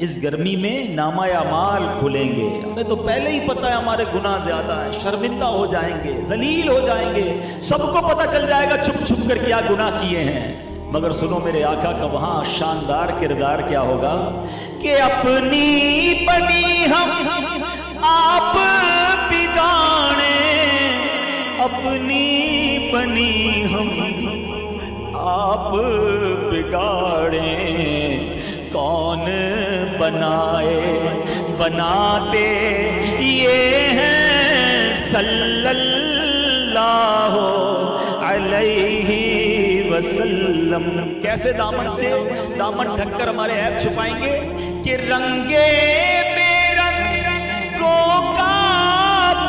اس گرمی میں نامہ اعمال کھلیں گے، ہمیں تو پہلے ہی پتہ ہے ہمارے گناہ زیادہ ہیں، شرمندہ ہو جائیں گے، ذلیل ہو جائیں گے، سب کو پتہ چل جائے گا چھپ چھپ کر کیا گناہ کیے ہیں۔ مگر سنو میرے آقا کا وہاں شاندار کردار کیا ہوگا کہ اپنی بنی ہم آپ بگاڑے، اپنی بنی ہم آپ بگاڑیں، کون بنائے بناتے یہ ہیں صلی اللہ علیہ وسلم۔ کیسے دامن سے دامن ڈھک کر ہمارے عیب چھپائیں گے کہ رنگے بے رنگوں کا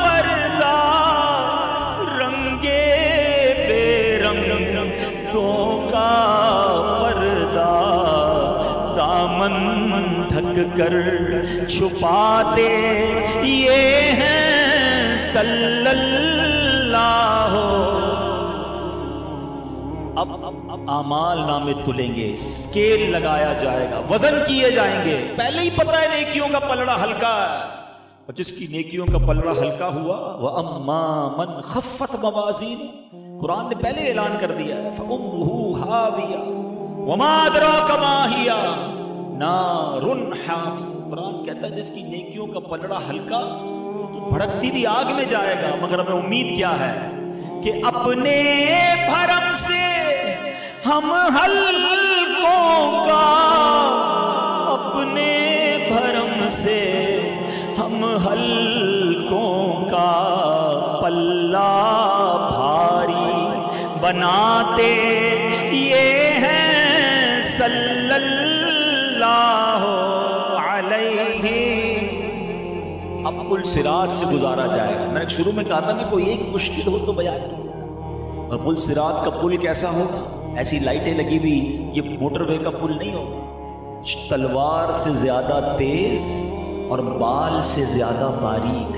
پردہ، رنگے بے رنگوں کا پردہ دامن ڈھک کر چھپاتے یہ ہیں صلی اللہ۔ اب اعمال نامے تلیں گے، اسکیل لگایا جائے گا، وزن کیے جائیں گے۔ پہلے ہی پتہ ہے نیکیوں کا پلڑا ہلکا ہے، اور جس کی نیکیوں کا پلڑا ہلکا ہوا وَأَمَّا مَنْ خَفَّتْ مَوَازِينُهُ، قرآن نے پہلے اعلان کر دیا ہے فَأُمُّهُ هَاوِيَةٌ وَمَا أَدْرَاكَ مَا هِيَ نَارٌ حَامِيَةٌ۔ قرآن کہتا ہے جس کی نیکیوں کا پلڑا ہلکا تو بھڑکتی بھی آگ میں جائے گا، مگر ہمیں امید کیا ہے کہ اپنے بھرم سے ہم ہلکوں کا، اپنے بھرم سے ہم ہلکوں کا پلہ بھاری بناتے یہ ہیں صلی اللہ علیہ۔ اب پل صراط سے گزارا جائے گا۔ میں نے شروع میں کہا تھا کہ کوئی ایک مشکل ہو تو بیان کیجیے، اور پل صراط کا پل کیسا ہوگا؟ ایسی لائٹیں لگی ہوئی، یہ موٹر وے کا پل نہیں ہوگا، تلوار سے زیادہ تیز اور بال سے زیادہ باریک،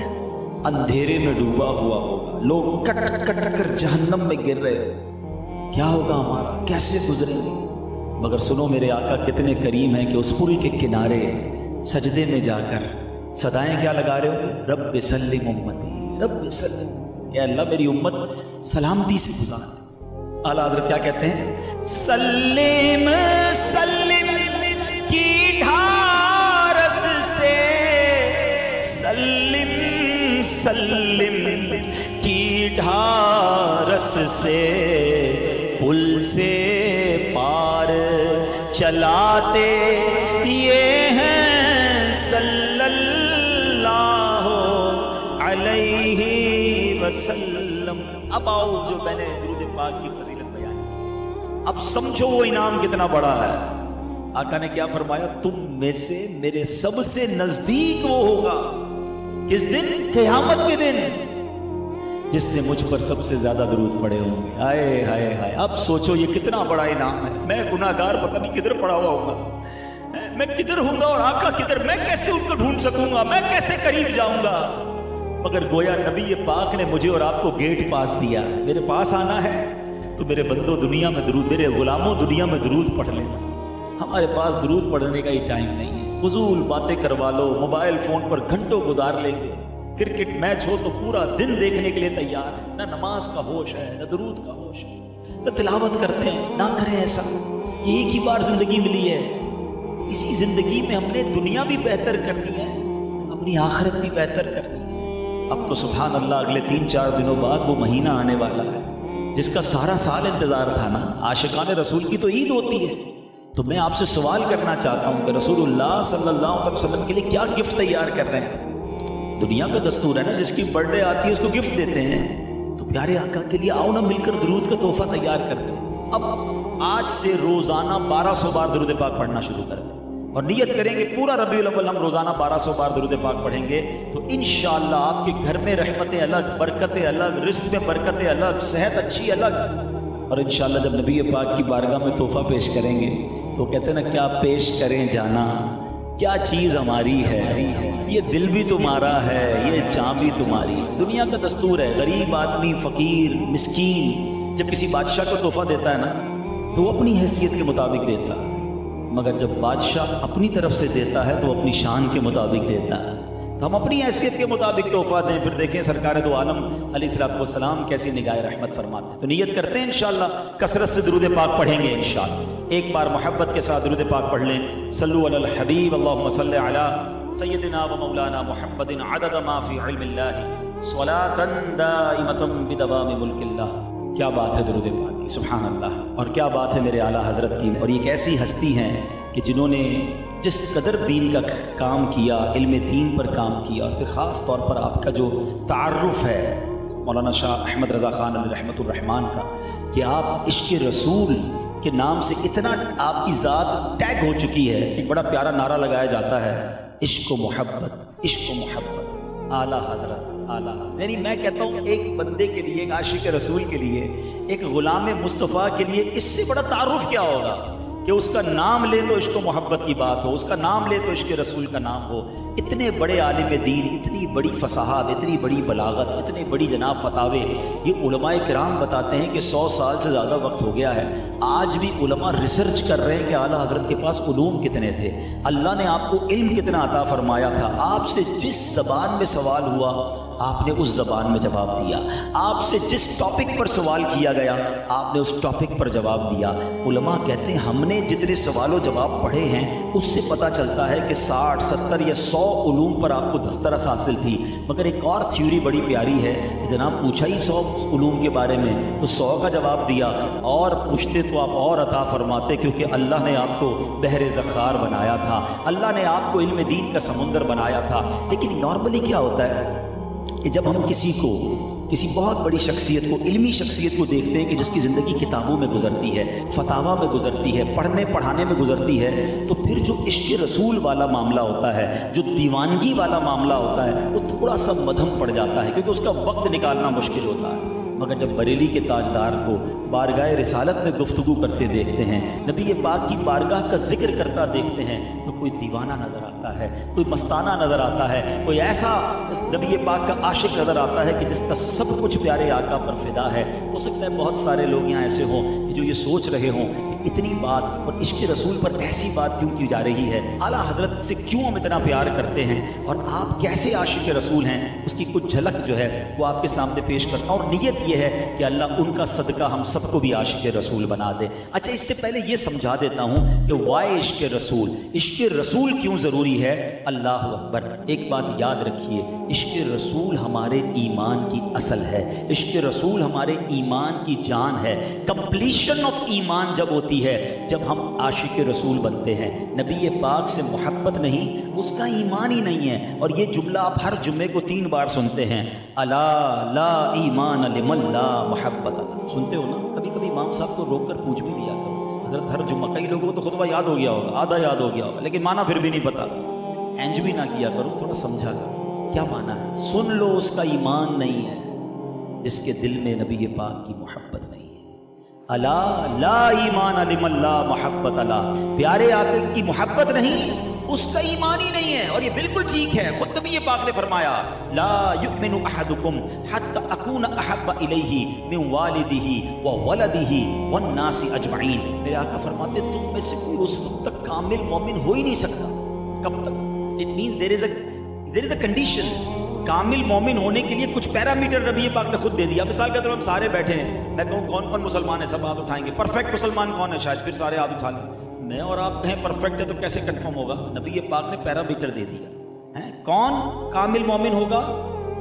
اندھیرے میں ڈوبا ہوا ہوگا، لوگ کٹ کٹ کر جہنم میں گر رہے ہو، کیا ہوگا ہمارا، کیسے گزریں گے؟ مگر سنو میرے آقا کتنے کریم ہیں کہ اس پل کے کنارے سجدے میں جا کر صدائیں کیا لگا رہے ہو؟ رب سلم امتی، رب سلم، اے اللہ میری امت سلامتی سے گزار۔ اعلیٰ حضرت کیا کہتے ہیں؟ سلم سلم کی ڈھارس سے، سلم سلم کی ڈھارس سے پل سے پار چلاتے یہ ہیں صلی اللہ علیہ وسلم۔ اب آؤ جو میں نے درود پاک کی فضیلت بیان کی، اب سمجھو وہ انعام کتنا بڑا ہے۔ آقا نے کیا فرمایا؟ تم میں سے میرے سب سے نزدیک وہ ہوگا کس دن؟ قیامت کے دن، جس نے مجھ پر سب سے زیادہ درود پڑے ہوں گے۔ ہائے ہائے ہائے، اب سوچو یہ کتنا بڑا انعام ہے۔ میں گناہ گار پتہ نہیں کدھر پڑا ہوا ہوں گا، میں کدھر ہوں گا اور آقا کدھر، میں کیسے ان کو ڈھونڈ سکوں گا، میں کیسے قریب جاؤں گا؟ مگر گویا نبی پاک نے مجھے اور آپ کو گیٹ پاس دیا، میرے پاس آنا ہے تو میرے بندوں دنیا میں درود، میرے غلاموں دنیا میں درود پڑھ لینا۔ ہمارے پاس درود پڑھنے کا ہی ٹائم نہیں ہے، فضول باتیں کروا لو، موبائل فون پر گھنٹوں گزار لیں گے، کرکٹ میچ ہو تو پورا دن دیکھنے کے لیے تیار ہے، نہ نماز کا ہوش ہے نہ درود کا ہوش ہے، نہ تلاوت کرتے ہیں، نہ کریں ایسا۔ یہ ایک ہی بار زندگی ملی ہے، اسی زندگی میں ہم نے دنیا بھی بہتر کرنی ہے، اپنی آخرت بھی بہتر کرنی ہے۔ اب تو سبحان اللہ اگلے 3-4 دنوں بعد وہ مہینہ آنے والا ہے جس کا سارا سال انتظار تھا نا۔ عاشقان رسول کی تو عید ہوتی ہے، تو میں آپ سے سوال کرنا چاہتا ہوں کہ رسول اللہ صلی اللہ علیہ وسلم کے لیے کیا گفٹ تیار کر رہے ہیں؟ دنیا کا دستور ہے نا، جس کی برتھ ڈے آتی ہے اس کو گفٹ دیتے ہیں، تو پیارے آقا کے لیے آؤ نا مل کر درود کا تحفہ تیار کرتے ہیں۔ اب آج سے روزانہ 1200 بار درود پاک پڑھنا شروع کر دیں، اور نیت کریں گے پورا ربیع الاول ہم روزانہ 1200 بار درود پاک پڑھیں گے، تو انشاءاللہ آپ کے گھر میں رحمتیں الگ، برکتیں الگ، رزق میں برکتیں الگ، صحت اچھی الگ۔ اور انشاءاللہ جب نبی پاک کی بارگاہ میں تحفہ پیش کریں گے تو کہتے ہیں نا، کیا پیش کریں جانا، کیا چیز ہماری ہے، یہ دل بھی تمہارا ہے، یہ جاں بھی تمہاری ہے۔ دنیا کا دستور ہے، غریب آدمی، فقیر، مسکین جب کسی بادشاہ کو تحفہ دیتا ہے نا تو وہ اپنی حیثیت کے مطابق دیتا ہے، مگر جب بادشاہ اپنی طرف سے دیتا ہے تو اپنی شان کے مطابق دیتا ہے. تو ہم اپنی حیثیت کے مطابق تحفہ دیں. پھر دیکھیں سرکار دو عالم علیہ الصلوۃ والسلام کیسی نگاہ رحمت فرماتے ہیں. تو نیت کرتے ہیں انشاءاللہ کثرت سے درود پاک پڑھیں گے انشاءاللہ. ایک بار محبت کے ساتھ درود پاک پڑھ لیں. صلو علی الحبیب اللہم صلی علی سیدنا و مولانا محمد عدد ما فی علم اللہ صلاۃ دائمۃ بدوام ملک اللہ. کیا بات ہے درود پاک کی، سبحان اللہ. اور کیا بات ہے میرے اعلیٰ حضرت کی. اور یہ ایک ایسی ہستی ہیں کہ جنہوں نے جس قدر دین کا کام کیا، علم دین پر کام کیا، اور پھر خاص طور پر آپ کا جو تعارف ہے مولانا شاہ احمد رضا خان علیہ رحمۃ الرحمان کا، کہ آپ عشق رسول کے نام سے اتنا آپ کی ذات ٹیگ ہو چکی ہے. ایک بڑا پیارا نعرہ لگایا جاتا ہے، عشق و محبت، عشق و محبت، اعلیٰ حضرت اعلیٰ. یعنی میں کہتا ہوں ایک بندے کے لیے، ایک عاشق رسول کے لیے، ایک غلام مصطفیٰ کے لیے اس سے بڑا تعارف کیا ہوگا کہ اس کا نام لے تو عشق و محبت کی بات ہو، اس کا نام لے تو عشق رسول کا نام ہو. اتنے بڑے عالم دین، اتنی بڑی فصاحت، اتنی بڑی بلاغت، اتنے بڑی جناب فتاوے. یہ علماء کرام بتاتے ہیں کہ 100 سال سے زیادہ وقت ہو گیا ہے، آج بھی علماء ریسرچ کر رہے ہیں کہ اعلیٰ حضرت کے پاس علوم کتنے تھے، اللہ نے آپ کو علم کتنا عطا فرمایا تھا. آپ سے جس زبان میں سوال ہوا آپ نے اس زبان میں جواب دیا، آپ سے جس ٹاپک پر سوال کیا گیا آپ نے اس ٹاپک پر جواب دیا. علماء کہتے ہیں ہم نے جتنے سوال و جواب پڑھے ہیں اس سے پتہ چلتا ہے کہ 60 70 یا 100 علوم پر آپ کو دسترس حاصل تھی. مگر ایک اور تھیوری بڑی پیاری ہے کہ جناب پوچھا ہی 100 علوم کے بارے میں تو 100 کا جواب دیا، اور پوچھتے تو آپ اور عطا فرماتے، کیونکہ اللہ نے آپ کو بحر ذخار بنایا تھا، اللہ نے آپ کو علم دین کا سمندر بنایا تھا. لیکن نارملی کیا ہوتا ہے کہ جب ہم کسی بہت بڑی شخصیت کو، علمی شخصیت کو دیکھتے ہیں کہ جس کی زندگی کتابوں میں گزرتی ہے، فتاوا میں گزرتی ہے، پڑھنے پڑھانے میں گزرتی ہے، تو پھر جو عشق رسول والا معاملہ ہوتا ہے، جو دیوانگی والا معاملہ ہوتا ہے، وہ تھوڑا سا مدھم پڑ جاتا ہے کیونکہ اس کا وقت نکالنا مشکل ہوتا ہے. مگر جب بریلی کے تاجدار کو بارگاہ رسالت میں گفتگو کرتے دیکھتے ہیں، نبی پاک کی بارگاہ کا ذکر کرتا دیکھتے ہیں، تو کوئی دیوانہ نظر آتا ہے، کوئی مستانہ نظر آتا ہے، کوئی ایسا نبی پاک کا عاشق نظر آتا ہے کہ جس کا سب کچھ پیارے آقا پر فدا ہے. ہو سکتا ہے بہت سارے لوگ یہاں ایسے ہوں کہ جو یہ سوچ رہے ہوں کہ اتنی بات اور عشق رسول پر ایسی بات کیوں کی جا رہی ہے، اعلیٰ حضرت سے کیوں ہم اتنا پیار کرتے ہیں، اور آپ کیسے عاشق رسول ہیں، اس کی کچھ جھلک جو ہے وہ آپ کے سامنے پیش کرتا ہوں. اور نیت یہ ہے کہ اللہ ان کا صدقہ ہم سب کو بھی عاشق رسول بنا دے. اچھا اس سے پہلے یہ سمجھا دیتا ہوں کہ وائی عشق رسول، عشق رسول کیوں ضروری ہے. اللہ اکبر. ایک بات یاد رکھیے، عشق رسول ہمارے ایمان کی اصل ہے، عشق رسول ہمارے ایمان کی جان ہے. کمپلیشن آف ایمان جب ہوتی ہے جب ہم عاشق رسول بنتے ہیں. نبی پاک سے محبت نہیں، اس کا ایمان ہی نہیں ہے. اور یہ جملہ آپ ہر جمعے کو 3 بار سنتے ہیں، الا لا ایمان لمن لا محبت اللہ. سنتے ہو نا؟ کبھی کبھی امام صاحب کو روک کر پوچھ بھی لیا کرو حضرت ہر جمعہ. کئی لوگوں کو تو خطبہ یاد ہو گیا ہوگا، آدھا یاد ہو گیا ہوگا، لیکن معنی پھر بھی نہیں پتا. اینج بھی نہ کیا کرو، تھوڑا سمجھا کرو کیا معنی ہے. سن لو اس کا ایمان نہیں ہے جس کے دل میں نبی پاک کی محبت نہیں ہے. الا لا ایمان لمن لا محبت اللہ. پیارے آقا کی محبت نہیں، اس کا ایمان ہی نہیں ہے. اور یہ بالکل ٹھیک ہے، خود نبی پاک نے فرمایا لا یؤمن احدکم حتی اکون احب الیہ من والدہ وولدہ والناس اجمعین. میرے آقا فرماتے تم میں سے کوئی اس وقت تک کامل مومن ہو ہی نہیں سکتا. کب تک؟ It means there is a condition. کامل مومن ہونے کے لیے کچھ پیرامیٹر نبی پاک نے خود دے دیا. مثال کے طور پر ہم سارے بیٹھے ہیں، میں کہوں کون کون مسلمان ہے، سب ہاتھ اٹھائیں گے. پرفیکٹ مسلمان کون ہے؟ شاید پھر سارے ہاتھ اٹھا لیں. میں اور آپ کہیں پرفیکٹ ہے تو کیسے کنفرم ہوگا؟ نبی پاک نے پیرامیٹر دے دیا ہے. کون کامل مومن ہوگا؟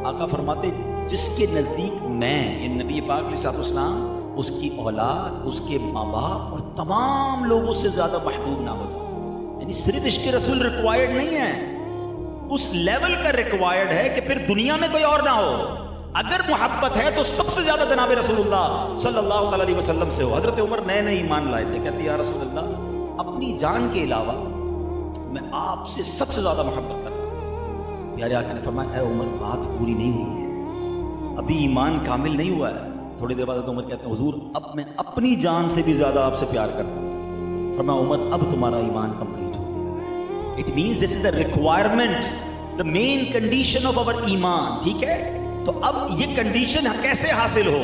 آقا فرماتے جس کے نزدیک میں، یعنی نبی پاک علیہ السلام، اس کی اولاد، اس کے ماں باپ اور تمام لوگوں سے زیادہ محبوب نہ ہو جائے. یعنی صرف عشق رسول ریکوائرڈ نہیں ہے، اس لیول کا ریکوائرڈ ہے کہ پھر دنیا میں کوئی اور نہ ہو. اگر محبت ہے تو سب سے زیادہ جناب رسول اللہ صلی اللہ علیہ وسلم سے ہو. حضرت عمر نئے نئے ایمان لائے تھے، کہتے یا رسول اللہ اپنی جان کے علاوہ میں آپ سے سب سے زیادہ محبت کرتا ہوں. پیارے آقا نے فرمایا اے عمر بات پوری نہیں ہوئی ہے، ابھی ایمان کامل نہیں ہوا ہے. تھوڑی دیر بعد عمر کہتے ہیں حضور اب میں اپنی جان سے بھی زیادہ آپ سے پیار کرتا ہوں. فرمایا عمر اب تمہارا ایمان کمپلیٹ ہو گیا. It means this is the requirement, the main condition of our ایمان. ٹھیک ہے، تو اب یہ کنڈیشن کیسے حاصل ہو؟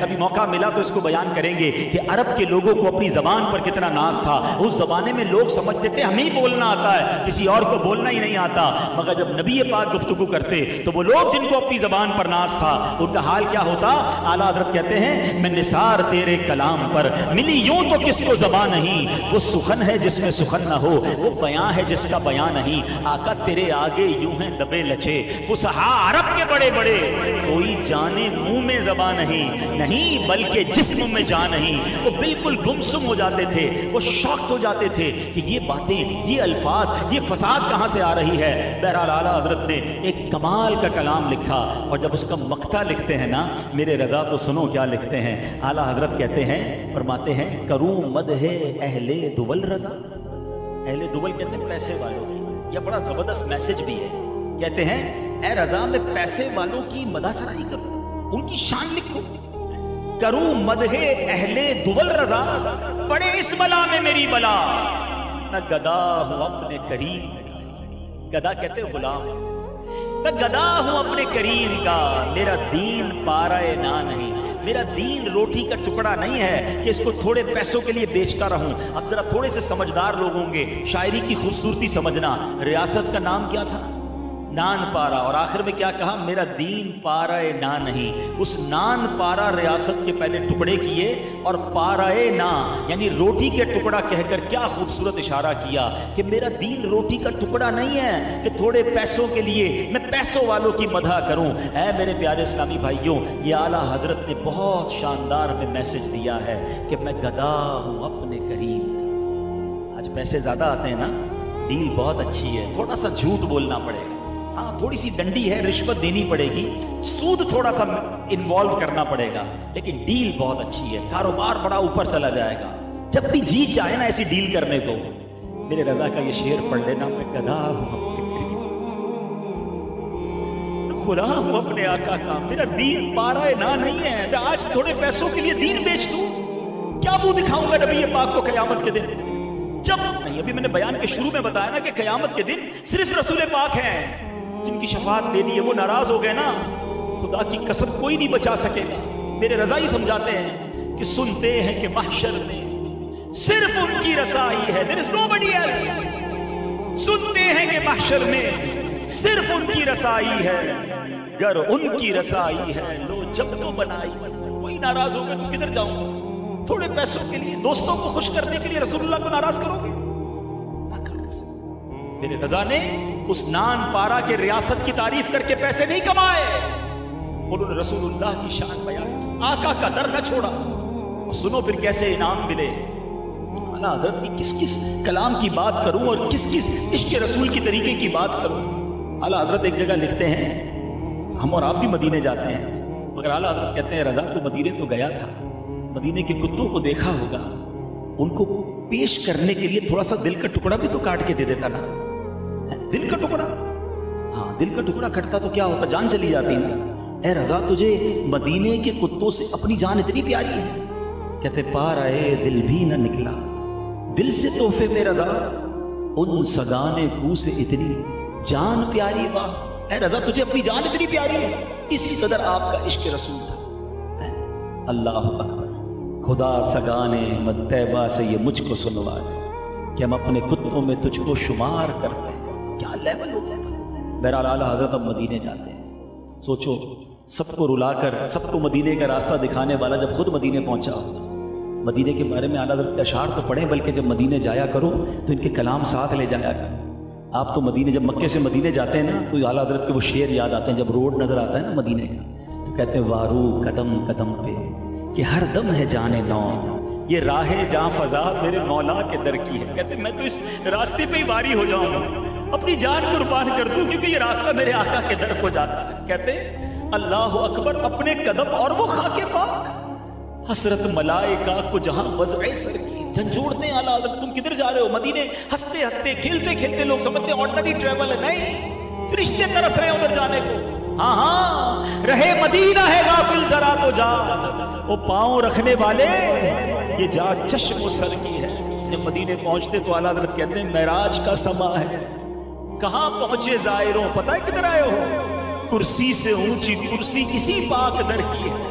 کبھی موقع ملا تو اس کو بیان کریں گے کہ عرب کے لوگوں کو اپنی زبان پر کتنا ناز تھا. اس زمانے میں لوگ سمجھتے تھے ہمیں بولنا آتا ہے, کسی اور کو بولنا ہی نہیں آتا. مگر جب نبی پاک گفتگو کرتے تو وہ لوگ جن کو اپنی زبان پر ناز تھا ان کا حال کیا ہوتا؟ اعلیٰ حضرت کہتے ہیں میں نثار تیرے کلام پر ملی یوں تو کس کو زبان نہیں, وہ سخن ہے جس میں سخن نہ ہو, وہ بیان ہے جس کا بیان نہیں. آقا تیرے آگے یوں ہیں دبے لچے فصحا عرب کے بڑے بڑے, کوئی جانے منہ میں زبان نہیں بلکہ جسم میں جان نہیں. وہ بالکل گمسم ہو جاتے تھے, وہ شاکڈ ہو جاتے تھے کہ یہ باتیں, یہ الفاظ, یہ فساد کہاں سے آ رہی ہے. بہرحال اعلیٰ حضرت نے ایک کمال کا کلام لکھا, اور جب اس کا مقطع لکھتے ہیں نا میرے رضا تو سنو کیا لکھتے ہیں. اعلیٰ حضرت کہتے ہیں, فرماتے ہیں کروں مدح اہل دول رضا. اہل دول کہتے ہیں پیسے والوں کی. یہ بڑا زبردست میسج بھی ہے. کہتے ہیں اے رضا میں پیسے والوں کی مدح سرائی کروں, ان کی شان لکھوں. کروں مدح اہل دول رضا, پڑے اس بلا میں میری بلا. نہ گدا ہوں اپنے کریم, گدا کہتے ہیں غلام, میں گدا ہوں اپنے کریم کا. میرا دین پارائے نہ نہیں, میرا دین روٹی کا ٹکڑا نہیں ہے کہ اس کو تھوڑے پیسوں کے لیے بیچتا رہوں. اب ذرا تھوڑے سے سمجھدار لوگ ہوں گے, شاعری کی خوبصورتی سمجھنا. ریاست کا نام کیا تھا؟ نان پارا. اور آخر میں کیا کہا؟ میرا دین پارائے نا نہیں. اس نان پارا ریاست کے پہلے ٹکڑے کیے, اور پارائے نا یعنی روٹی کے ٹکڑا کہہ کر کیا خوبصورت اشارہ کیا کہ میرا دین روٹی کا ٹکڑا نہیں ہے کہ تھوڑے پیسوں کے لیے میں پیسوں والوں کی مدح کروں. اے میرے پیارے اسلامی بھائیوں, یہ اعلیٰ حضرت نے بہت شاندار میں میسج دیا ہے کہ میں گدا ہوں اپنے کریم کا. آج پیسے زیادہ آتے ہیں نا, ڈیل بہت اچھی ہے, تھوڑا سا جھوٹ بولنا پڑے گا, ہاں تھوڑی سی ڈنڈی ہے, رشوت دینی پڑے گی, سود تھوڑا سا انوالو کرنا پڑے گا, لیکن ڈیل بہت اچھی ہے, کاروبار بڑا اوپر چلا جائے گا. جب بھی جی چاہے نا ایسی ڈیل کرنے کو. میرے رضا کا یہ شعر پڑھ لینا, میں گدا ہوں اپنے کریم, غلام ہوں اپنے آقا کا. میرا دین پارائے نہ نہیں ہے, میں آج تھوڑے پیسوں کے لیے دین بیچ دوں, کیا منہ دکھاؤں گا نبی پاک کو قیامت کے دن؟ جب نہیں, ابھی میں نے بیان کے شروع میں بتایا نا کہ قیامت کے دن صرف رسول پاک ہیں جن کی شفاعت لینی ہے. وہ ناراض ہو گئے نا, خدا کی قسم کوئی نہیں بچا سکے گا. میرے رضا ہی سمجھاتے ہیں کہ سنتے ہیں کہ محشر میں صرف ان کی رسائی ہے, there is nobody else. سنتے ہیں کہ محشر میں صرف ان کی رسائی ہے, گر ان کی رسائی ہے لو جب تو بنائی. کوئی ناراض ہو گئے تو کدھر جاؤں گا؟ تھوڑے پیسوں کے لیے, دوستوں کو خوش کرنے کے لیے رسول اللہ کو ناراض کرو گے؟ میرے رضا نے اس نان پارا کے ریاست کی تعریف کر کے پیسے نہیں کمائے, انہوں نے رسول اللہ کی شان بیان کی, آقا کا در نہ چھوڑا. اور سنو پھر کیسے انعام ملے. اعلیٰ حضرت کی کس کس کلام کی بات کروں اور کس کس عشق رسول کی طریقے کی بات کروں. اعلیٰ حضرت ایک جگہ لکھتے ہیں, ہم اور آپ بھی مدینے جاتے ہیں, مگر اعلیٰ حضرت کہتے ہیں رضا تو مدینے تو گیا تھا, مدینے کے کتوں کو دیکھا ہوگا, ان کو پیش کرنے کے لیے تھوڑا سا دل کا ٹکڑا بھی تو کاٹ کے دے دیتا نا. دل کا ٹکڑا, ہاں دل کا ٹکڑا کٹتا تو کیا ہوتا, جان چلی جاتی نا. اے رضا تجھے مدینے کے کتوں سے اپنی جان اتنی پیاری ہے. کہتے پار آئے دل بھی نہ نکلا, دل سے تحفے میں رضا ان سگانے کو سے اتنی جان پیاری. واہ اے رضا تجھے اپنی جان اتنی پیاری ہے, اس قدر آپ کا عشق رسول تھا. اللہ اکبر. خدا سگانے مطیبہ سے یہ مجھ کو سنوا دے کہ ہم اپنے کتوں میں تجھ کو شمار کرتے ہیں. کیا لیول ہوتا ہے. بہرحال اعلیٰ حضرت اب مدینے جاتے ہیں. سوچو سب کو رلا کر سب کو مدینے کا راستہ دکھانے والا جب خود مدینے پہنچا. مدینے کے بارے میں اعلیٰ حضرت کے اشعار تو پڑھیں, بلکہ جب مدینے جایا کرو تو ان کے کلام ساتھ لے جایا کرو. آپ تو مدینے جب مکے سے مدینے جاتے ہیں نا تو اعلیٰ حضرت کے وہ شعر یاد آتے ہیں. جب روڈ نظر آتا ہے نا مدینے کا تو کہتے ہیں وارو قدم قدم پہ کہ ہر دم ہے جانے نو, یہ راہ جاں فضا میرے مولا کے در کی ہے. کہتے میں تو اس راستے پہ ہی واری ہو جاؤں گا, اپنی جان قربان کر دوں, کیونکہ یہ راستہ میرے آقا کے در کو جاتا ہے. کہتے اللہ اکبر اپنے قدم اور وہ خاک پاک, حسرت ملائکہ کو جہاں وضع سر کی. جھنجھوڑتے ہیں اعلیٰ حضرت تم کدھر جا رہے ہو؟ مدینے ہنستے ہنستے کھیلتے کھیلتے لوگ سمجھتے ہیں آرڈنری ٹریول ہے, نہیں فرشتے ترس رہے ہیں ادھر جانے کو. ہاں ہاں رہے مدینہ ہے غافل ذرا تو جا, وہ پاؤں رکھنے والے یہ جا چشم و سر کی ہے. جب مدینے پہنچتے تو اعلیٰ حضرت کہتے ہیں معراج کا سما ہے. کہاں پہنچے زائروں, پتہ ہے کدھر آئے ہو؟ کرسی سے اونچی کرسی اسی پاک در کی ہے.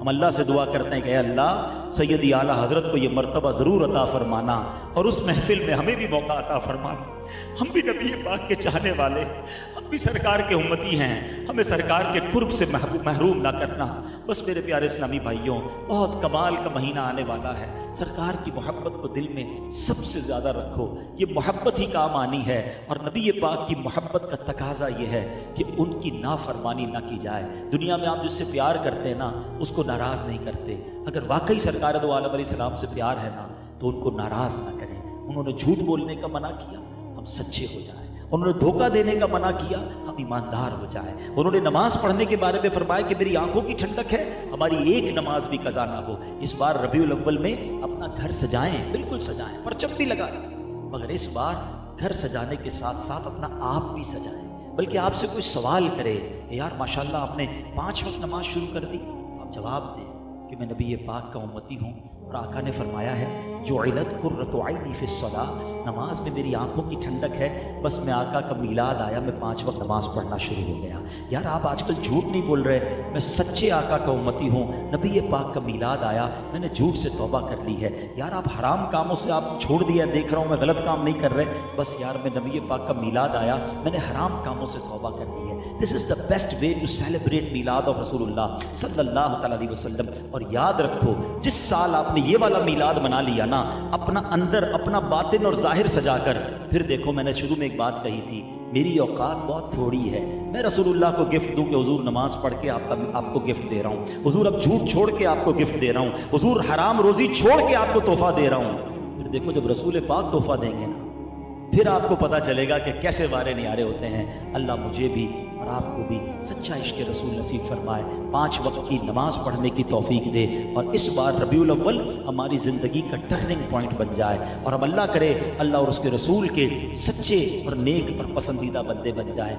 ہم اللہ سے دعا کرتے ہیں کہ اے اللہ سیدی اعلیٰ حضرت کو یہ مرتبہ ضرور عطا فرمانا اور اس محفل میں ہمیں بھی موقع عطا فرمانا. ہم بھی نبی پاک کے چاہنے والے، ہم بھی سرکار کے امتی ہیں، ہمیں سرکار کے قرب سے محروم نہ کرنا. بس میرے پیارے اسلامی بھائیوں، بہت کمال کا مہینہ آنے والا ہے. سرکار کی محبت کو دل میں سب سے زیادہ رکھو، یہ محبت ہی کام آنی ہے. اور نبی پاک کی محبت کا تقاضا یہ ہے کہ ان کی نافرمانی نہ کی جائے. دنیا میں آپ جس سے پیار کرتے ہیں نا اس کو ناراض نہیں کرتے. اگر واقعی سرکار دو عالم علیہ السلام سے پیار ہے نا تو ان کو ناراض نہ کریں. انہوں نے جھوٹ بولنے کا منع کیا، ہم سچے ہو جائیں. انہوں نے دھوکہ دینے کا منع کیا، ہم ایماندار ہو جائیں. انہوں نے نماز پڑھنے کے بارے میں فرمایا کہ میری آنکھوں کی ٹھنڈک ہے، ہماری ایک نماز بھی قضا نہ ہو. اس بار ربیع الاول میں اپنا گھر سجائیں، بالکل سجائیں، پرچم بھی لگائیں، مگر اس بار گھر سجانے کے ساتھ ساتھ اپنا آپ بھی سجائیں. بلکہ آپ سے کوئی سوال کرے کہ یار ماشاءاللہ آپ نے 5 وقت نماز شروع کر دی، تو آپ جواب دیں کہ میں نبی پاک کا امتی ہوں. اور آقا نے فرمایا ہے جعلت قرۃ عینی فی الصلاۃ، نماز میں میری آنکھوں کی ٹھنڈک ہے. بس میں آقا کا میلاد آیا، میں 5 وقت نماز پڑھنا شروع ہو گیا. یار آپ آج کل جھوٹ نہیں بول رہے، میں سچے آقا کا امتی ہوں. نبی پاک کا میلاد آیا، میں نے جھوٹ سے توبہ کر لی ہے. یار آپ حرام کاموں سے آپ چھوڑ دیا، دیکھ رہا ہوں میں غلط کام نہیں کر رہے. بس یار میں نبی پاک کا میلاد آیا، میں نے حرام کاموں سے توبہ کر لی ہے. This is the best way to celebrate میلاد آف رسول اللہ صلی اللہ تعالیٰ علیہ وسلم. اور یاد رکھو جس سال آپ نے یہ والا میلاد منا لیا نا، اپنا اندر اپنا باطن اور ظاہر سجا کر پھر دیکھو. میں نے شروع میں ایک بات کہی تھی، میری اوقات بہت تھوڑی ہے. میں رسول اللہ کو گفٹ دوں کہ حضور نماز پڑھ کے آپ کو گفٹ دے رہا ہوں، حضور اب جھوٹ چھوڑ کے آپ کو گفٹ دے رہا ہوں، حضور حرام روزی چھوڑ کے آپ کو تحفہ دے رہا ہوں. پھر دیکھو جب رسول پاک تحفہ دیں گے نا پھر آپ کو پتہ چلے گا کہ کیسے وارے نیارے ہوتے ہیں. اللہ مجھے بھی اور آپ کو بھی سچا عشق رسول نصیب فرمائے، 5 وقت کی نماز پڑھنے کی توفیق دے، اور اس بار ربیع الاول ہماری زندگی کا ٹرننگ پوائنٹ بن جائے، اور ہم اللہ کرے اللہ اور اس کے رسول کے سچے اور نیک اور پسندیدہ بندے بن جائیں.